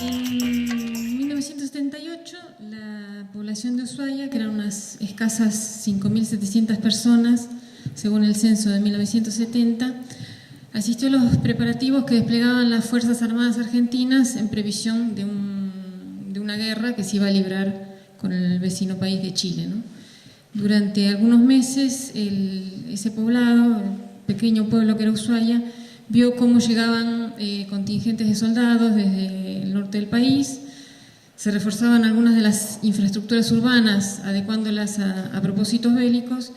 En 1978, la población de Ushuaia, que eran unas escasas 5.700 personas, según el censo de 1970, asistió a los preparativos que desplegaban las Fuerzas Armadas Argentinas en previsión de una guerra que se iba a librar con el vecino país de Chile, ¿no? Durante algunos meses, ese poblado, el pequeño pueblo que era Ushuaia, vio cómo llegaban contingentes de soldados desde el norte del país, se reforzaban algunas de las infraestructuras urbanas, adecuándolas a propósitos bélicos,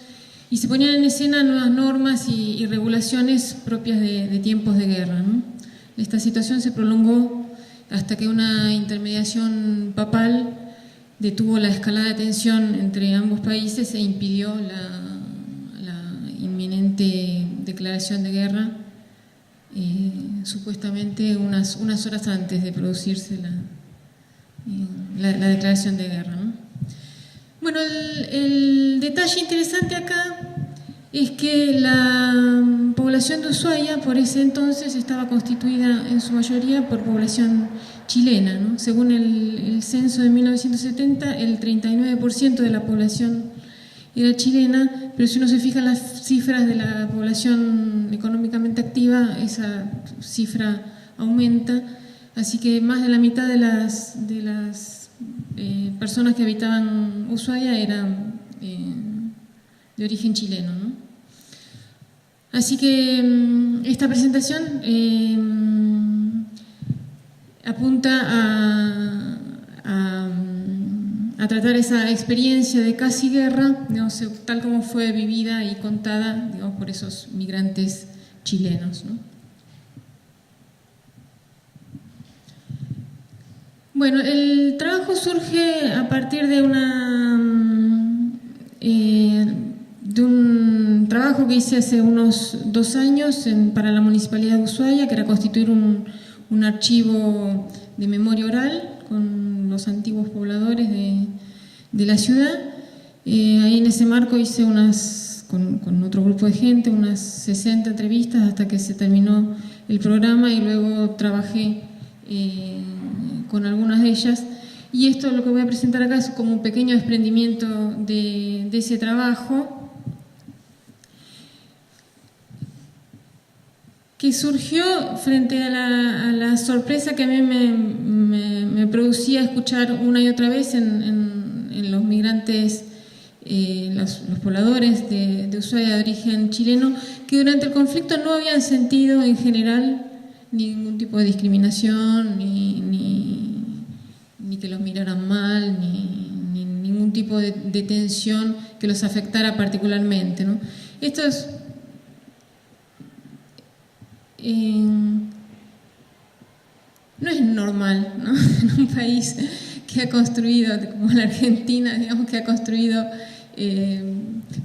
y se ponían en escena nuevas normas y regulaciones propias de tiempos de guerra, ¿no? Esta situación se prolongó hasta que una intermediación papal detuvo la escalada de tensión entre ambos países e impidió la inminente declaración de guerra, supuestamente unas horas antes de producirse la declaración de guerra, ¿no? Bueno, el detalle interesante acá es que la población de Ushuaia por ese entonces estaba constituida en su mayoría por población chilena, ¿no? Según el censo de 1970, el 39% de la población era chilena, pero si uno se fija en las cifras de la población económicamente activa, esa cifra aumenta, así que más de la mitad de las personas que habitaban Ushuaia eran de origen chileno, ¿no? Así que esta presentación apunta a tratar esa experiencia de casi guerra, digamos, tal como fue vivida y contada, digamos, por esos migrantes chilenos, ¿no? Bueno, el trabajo surge a partir de un trabajo que hice hace unos 2 años para la Municipalidad de Ushuaia, que era constituir un archivo de memoria oral con los antiguos pobladores de la ciudad. Ahí en ese marco hice con otro grupo de gente, unas 60 entrevistas hasta que se terminó el programa, y luego trabajé con algunas de ellas, y esto lo que voy a presentar acá es como un pequeño desprendimiento de ese trabajo, que surgió frente a la sorpresa que a mí me producía escuchar una y otra vez en los migrantes, los pobladores de Ushuaia de origen chileno, que durante el conflicto no habían sentido en general ningún tipo de discriminación, ni que los miraran mal, ni ningún tipo de tensión que los afectara particularmente, ¿no? Esto es no es normal, ¿no? En un país que ha construido, como la Argentina, digamos, que ha construido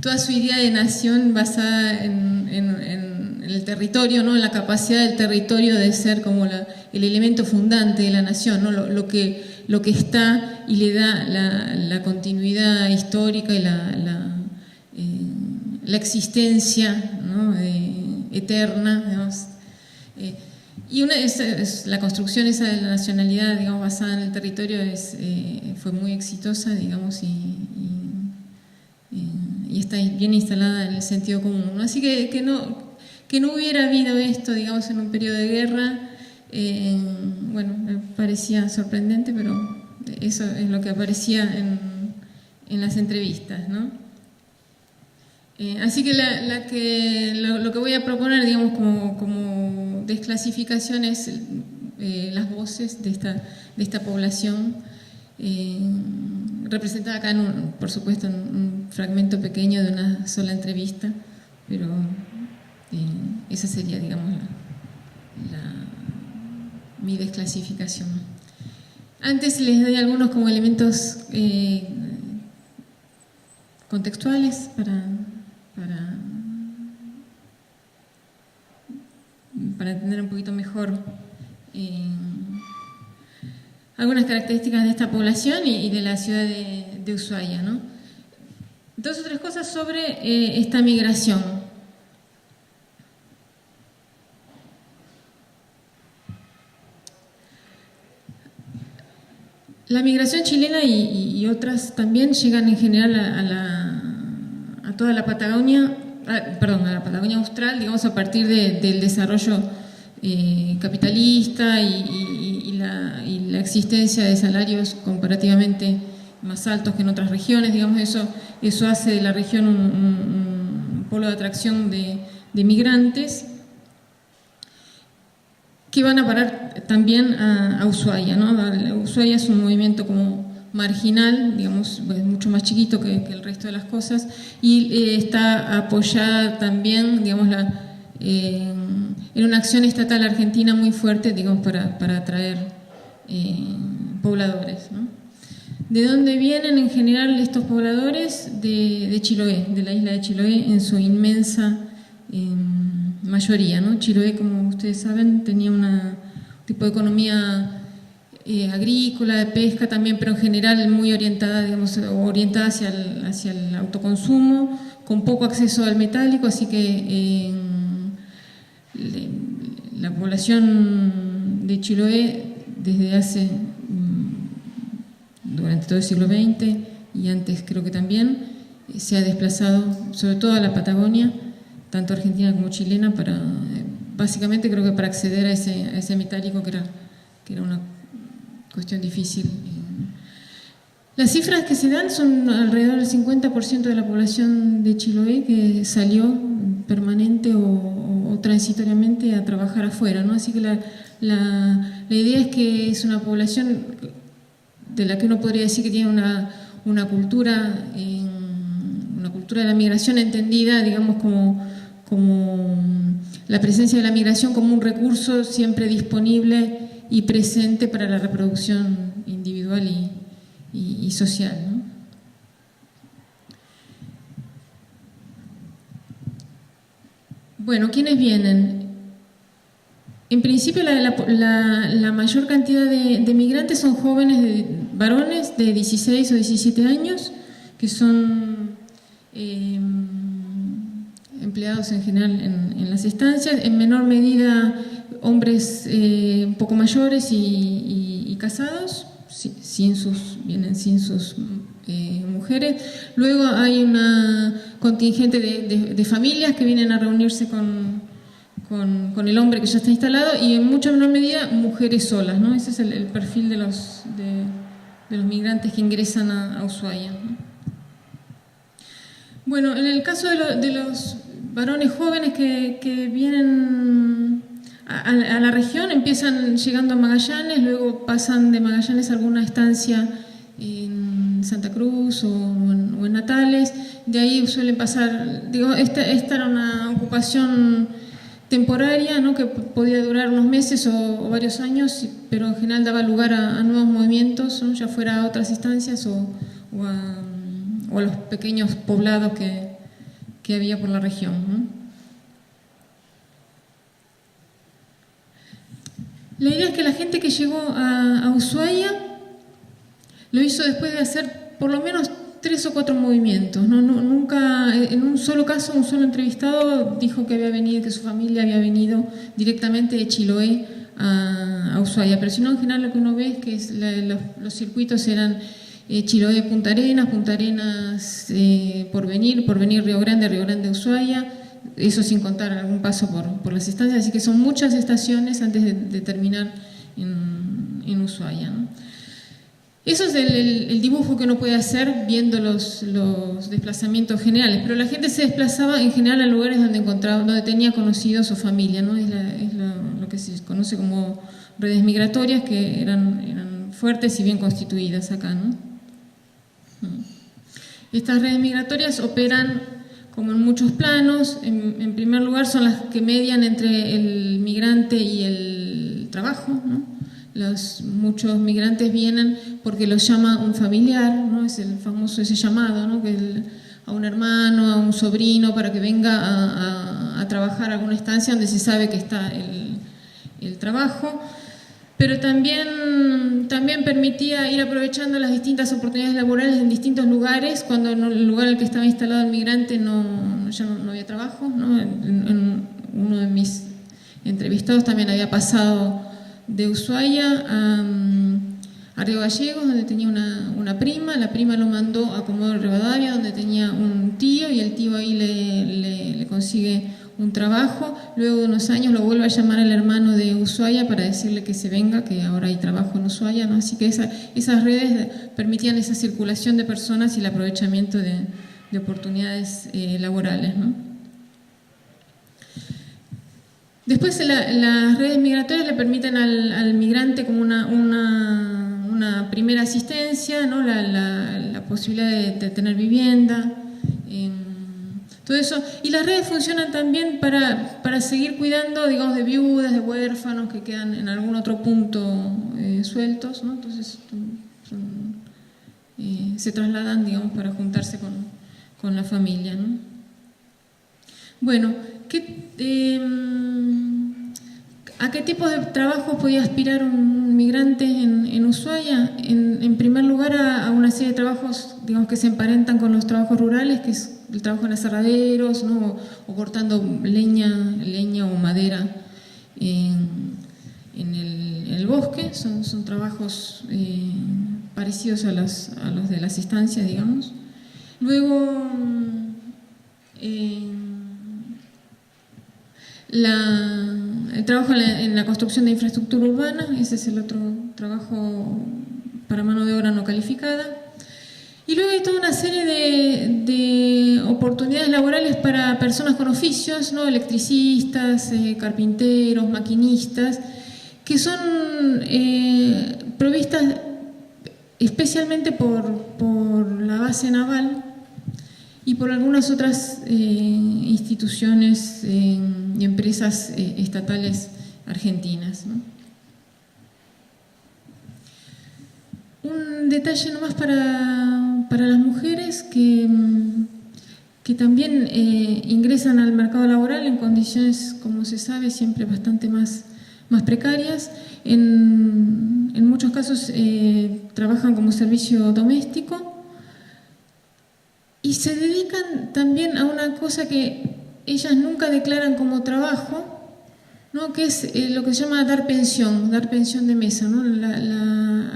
toda su idea de nación basada en el territorio, ¿no? En la capacidad del territorio de ser como el elemento fundante de la nación, ¿no? Lo que está y le da la continuidad histórica y la existencia, ¿no? Eterna, digamos. Y la construcción esa de la nacionalidad, digamos, basada en el territorio fue muy exitosa, digamos, y está bien instalada en el sentido común, ¿no? Así que no hubiera habido esto, digamos, en un periodo de guerra, bueno, me parecía sorprendente, pero eso es lo que aparecía en las entrevistas, ¿no? Así que lo que voy a proponer, digamos, como desclasificación es las voces de esta población, representada acá por supuesto, en un fragmento pequeño de una sola entrevista, pero esa sería, digamos, mi desclasificación. Antes les doy algunos como elementos contextuales para entender un poquito mejor algunas características de esta población y de la ciudad de Ushuaia, ¿no? 2 o 3 cosas sobre esta migración. La migración chilena y otras también llegan en general a toda la Patagonia, perdón, a la Patagonia Austral, digamos, a partir del desarrollo capitalista y la existencia de salarios comparativamente más altos que en otras regiones. Digamos, eso hace de la región un polo de atracción de migrantes que van a parar también a Ushuaia, ¿no? Ushuaia es un movimiento como marginal, digamos, pues mucho más chiquito que el resto de las cosas, y está apoyada también, digamos, en una acción estatal argentina muy fuerte, digamos, para atraer pobladores, ¿no? ¿De dónde vienen en general estos pobladores? De Chiloé, de la isla de Chiloé, en su inmensa mayoría, ¿no? Chiloé, como ustedes saben, tenía un tipo de economía agrícola, de pesca también, pero en general muy orientada, digamos, orientada hacia el autoconsumo, con poco acceso al metálico, así que la población de Chiloé desde hace, durante todo el siglo XX y antes creo que también, se ha desplazado sobre todo a la Patagonia, tanto argentina como chilena, básicamente creo que para acceder a ese metálico que era una cuestión difícil. Las cifras que se dan son alrededor del 50% de la población de Chiloé que salió permanente o transitoriamente a trabajar afuera, ¿no? Así que la idea es que es una población de la que uno podría decir que tiene una cultura de la migración entendida, digamos, como la presencia de la migración como un recurso siempre disponible y presente para la reproducción individual y social, ¿no? Bueno, ¿quiénes vienen? En principio la mayor cantidad de migrantes son jóvenes, varones de 16 o 17 años, que son empleados en general en las estancias, en menor medida hombres un poco mayores y casados, vienen sin sus mujeres. Luego hay una contingente de familias que vienen a reunirse con el hombre que ya está instalado, y en mucha menor medida mujeres solas, ¿no? Ese es el perfil de los migrantes que ingresan a Ushuaia, ¿no? Bueno, en el caso de los varones jóvenes que vienen a la región, empiezan llegando a Magallanes, luego pasan de Magallanes a alguna estancia en Santa Cruz o en Natales. De ahí suelen pasar, digo, esta era una ocupación temporaria, ¿no? Que podía durar unos meses o varios años, pero en general daba lugar a nuevos movimientos, ¿no? Ya fuera a otras instancias o a los pequeños poblados que había por la región, ¿no? La idea es que la gente que llegó a Ushuaia lo hizo después de hacer por lo menos 3 o 4 movimientos, ¿no? Nunca, en un solo caso, un solo entrevistado dijo que su familia había venido directamente de Chiloé a Ushuaia, pero si no, en general lo que uno ve es que los circuitos eran Chiloé, Punta Arenas, Porvenir, Río Grande, Ushuaia, eso sin contar algún paso por las estancias, así que son muchas estaciones antes de terminar en Ushuaia, ¿no? Eso es el dibujo que uno puede hacer viendo los desplazamientos generales, pero la gente se desplazaba en general a lugares donde tenía conocidos o familia, ¿no? Es lo que se conoce como redes migratorias, que eran fuertes y bien constituidas acá, ¿no? Estas redes migratorias operan como en muchos planos. En primer lugar, son las que median entre el migrante y el trabajo, ¿no? Muchos migrantes vienen porque los llama un familiar, ¿no? Es el famoso ese llamado, ¿no? A un hermano, a un sobrino, para que venga a trabajar a alguna estancia donde se sabe que está el trabajo. Pero también permitía ir aprovechando las distintas oportunidades laborales en distintos lugares, cuando en el lugar en el que estaba instalado el migrante ya no había trabajo, ¿no? En uno de mis entrevistados también había pasado de Ushuaia a Río Gallegos, donde tenía una prima. La prima lo mandó a Comodoro Rivadavia, donde tenía un tío, y el tío ahí le consigue un trabajo. Luego de unos años lo vuelve a llamar al hermano de Ushuaia para decirle que se venga, que ahora hay trabajo en Ushuaia, ¿no? Así que esas redes permitían esa circulación de personas y el aprovechamiento de oportunidades laborales, ¿no? Después las redes migratorias le permiten al migrante como una primera asistencia, ¿no? La posibilidad de tener vivienda, todo eso. Y las redes funcionan también para seguir cuidando, digamos, de viudas, de huérfanos que quedan en algún otro punto sueltos, ¿no? Entonces se trasladan, digamos, para juntarse con la familia, ¿no? Bueno, ¿a qué tipo de trabajo podía aspirar un migrante en Ushuaia? En primer lugar, a una serie de trabajos, digamos, que se emparentan con los trabajos rurales, que es el trabajo en aserraderos, ¿no? O cortando leña o madera en el bosque. Son trabajos parecidos a los de las estancias, digamos. Luego, el trabajo en la construcción de infraestructura urbana, ese es el otro trabajo para mano de obra no calificada. Y luego hay toda una serie de oportunidades laborales para personas con oficios, ¿no? Electricistas, carpinteros, maquinistas, que son provistas especialmente por la base naval y por algunas otras instituciones y empresas estatales argentinas, ¿no? Un detalle nomás para las mujeres que también ingresan al mercado laboral en condiciones, como se sabe, siempre bastante más precarias. En muchos casos trabajan como servicio doméstico y se dedican también a una cosa que ellas nunca declaran como trabajo, ¿no? Que es lo que se llama dar pensión de mesa, ¿no?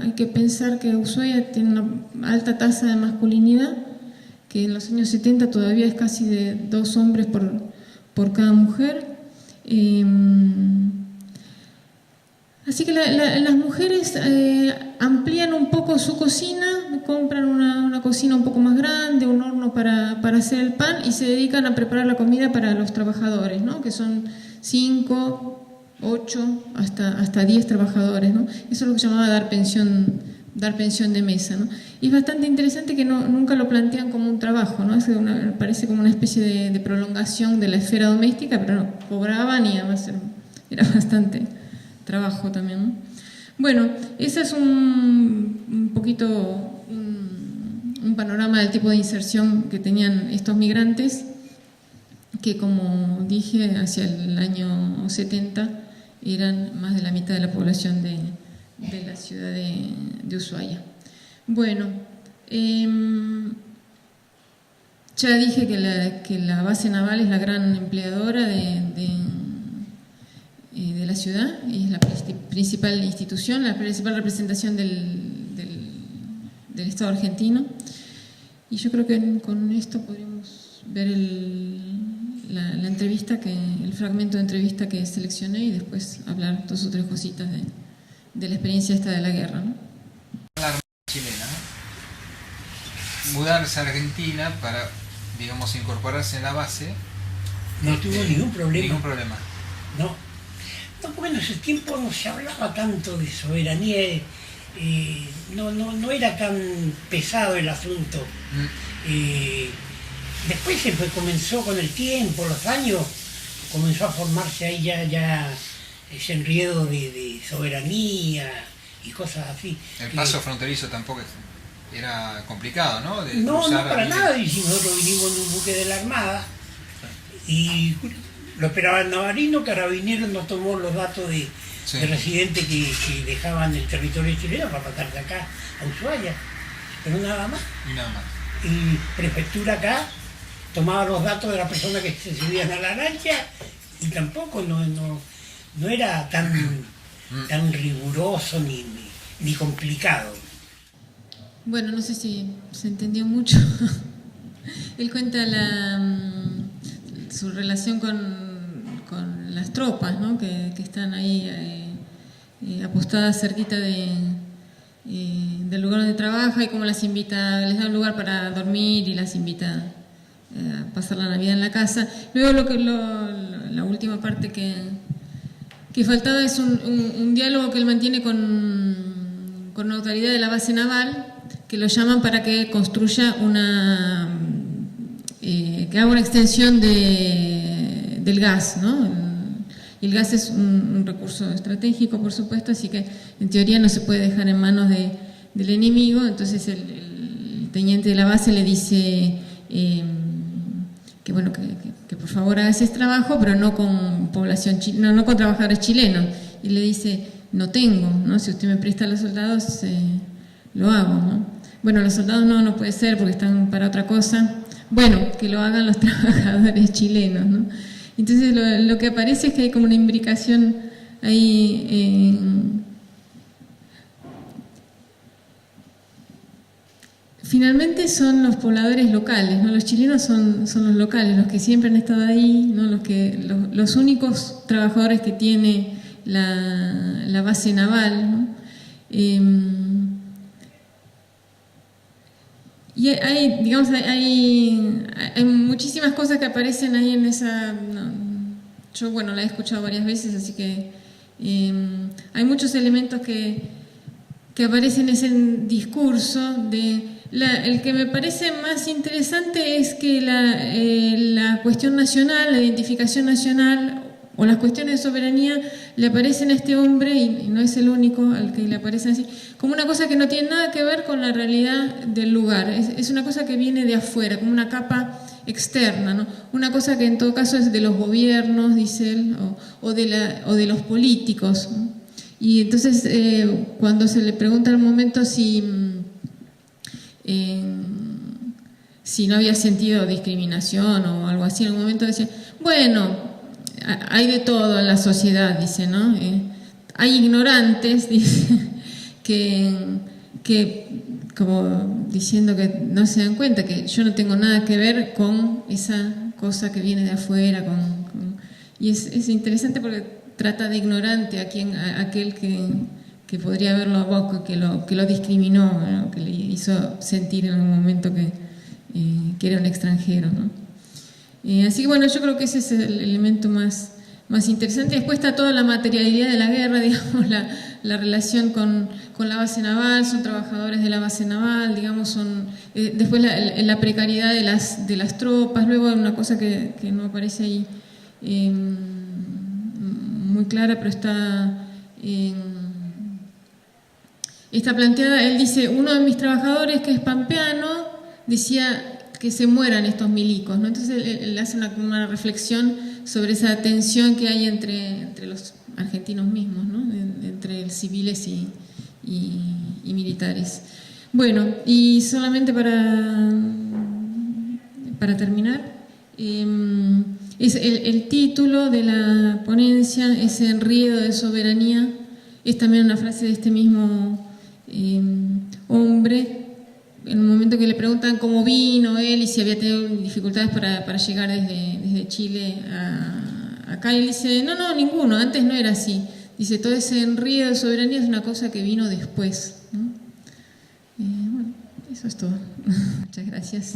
Hay que pensar que Ushuaia tiene una alta tasa de masculinidad, que en los años 70 todavía es casi de 2 hombres por cada mujer. Así que las mujeres amplían un poco su cocina, compran una cocina un poco más grande, un horno para hacer el pan, y se dedican a preparar la comida para los trabajadores, ¿no? Que son 5, 8, hasta 10 trabajadores, ¿no? Eso es lo que se llamaba dar pensión de mesa, ¿no? Y es bastante interesante que nunca lo plantean como un trabajo, ¿no? Parece como una especie de prolongación de la esfera doméstica, pero no, cobraban y además era bastante trabajo también, ¿no? Bueno, ese es un poquito un panorama del tipo de inserción que tenían estos migrantes, que, como dije, hacia el año 70 eran más de la mitad de la población de la ciudad de Ushuaia. Bueno, ya dije que la base naval es la gran empleadora de la ciudad, y es la principal institución, la principal representación del Estado argentino. Y yo creo que con esto podríamos ver la entrevista, el fragmento de entrevista que seleccioné, y después hablar 2 o 3 cositas de la experiencia esta de la guerra, ¿no? La Armada chilena, mudarse a Argentina para, digamos, incorporarse en la base. No tuvo ningún problema. Ningún problema. No, porque en ese tiempo no se hablaba tanto de soberanía, no era tan pesado el asunto. Después comenzó con el tiempo, los años, comenzó a formarse ahí ya ese enredo de soberanía y cosas así. El paso fronterizo tampoco era complicado, ¿no? No, para nada. Y si nosotros vinimos en un buque de la Armada y lo esperaba el navarino, Carabineros nos tomó los datos de residentes que dejaban el territorio chileno para pasar de acá a Ushuaia, pero nada más. Y nada más. Y prefectura acá tomaba los datos de las personas que se subían a la lancha, y tampoco no era tan riguroso ni ni complicado. Bueno, no sé si se entendió mucho. Él cuenta su relación con las tropas, ¿no? que están ahí apostadas cerquita del lugar donde trabaja, y cómo las invita, les da un lugar para dormir y las invita a pasar la Navidad en la casa. Luego la última parte que faltaba es un diálogo que él mantiene con una autoridad de la base naval, que lo llaman para que construya que haga una extensión del gas, ¿no? Y el gas es un recurso estratégico, por supuesto, así que en teoría no se puede dejar en manos del enemigo. Entonces el teniente de la base le dice que bueno, que por favor haga ese trabajo, pero no con población no con trabajadores chilenos. Y le dice, no tengo, ¿no? Si usted me presta a los soldados, lo hago, ¿no? Bueno, los soldados no puede ser porque están para otra cosa. Bueno, que lo hagan los trabajadores chilenos, ¿no? Entonces lo que aparece es que hay como una imbricación ahí. Finalmente son los pobladores locales, ¿no? Los chilenos son los locales, los que siempre han estado ahí, ¿no? Los únicos trabajadores que tiene la base naval, ¿no? Y hay muchísimas cosas que aparecen ahí en esa... yo, bueno, la he escuchado varias veces, así que hay muchos elementos que aparecen en ese discurso. El que me parece más interesante es que la cuestión nacional, la identificación nacional o las cuestiones de soberanía le aparecen a este hombre, y no es el único al que le aparecen así, como una cosa que no tiene nada que ver con la realidad del lugar. Es una cosa que viene de afuera, como una capa externa, ¿no? Una cosa que en todo caso es de los gobiernos, dice él, o de los políticos, ¿no? Y entonces cuando se le pregunta al momento si no había sentido discriminación o algo así, en un momento decía, bueno, hay de todo en la sociedad, dice, ¿no? Hay ignorantes, dice, que como diciendo que no se dan cuenta que yo no tengo nada que ver con esa cosa que viene de afuera, y es interesante porque trata de ignorante a aquel que podría haberlo abocado, que lo discriminó, ¿no? Que le hizo sentir en algún momento que era un extranjero, ¿no? Así que bueno, yo creo que ese es el elemento más interesante. Después está toda la materialidad de la guerra, digamos, la relación con la base naval, son trabajadores de la base naval, digamos, después la precariedad de las tropas. Luego hay una cosa que no aparece ahí muy clara, pero está planteada. Él dice, uno de mis trabajadores, que es pampeano, decía que se mueran estos milicos, ¿no? Entonces él hace una reflexión sobre esa tensión que hay entre los argentinos mismos, ¿no? Entre civiles y militares. Bueno, y solamente para terminar, es el título de la ponencia es Enredo de soberanía. Es también una frase de este mismo hombre, en un momento que le preguntan cómo vino él y si había tenido dificultades para llegar desde Chile acá, y él dice, no, ninguno, antes no era así. Dice, todo ese enredo de soberanía es una cosa que vino después, ¿no? Bueno, eso es todo. Muchas gracias.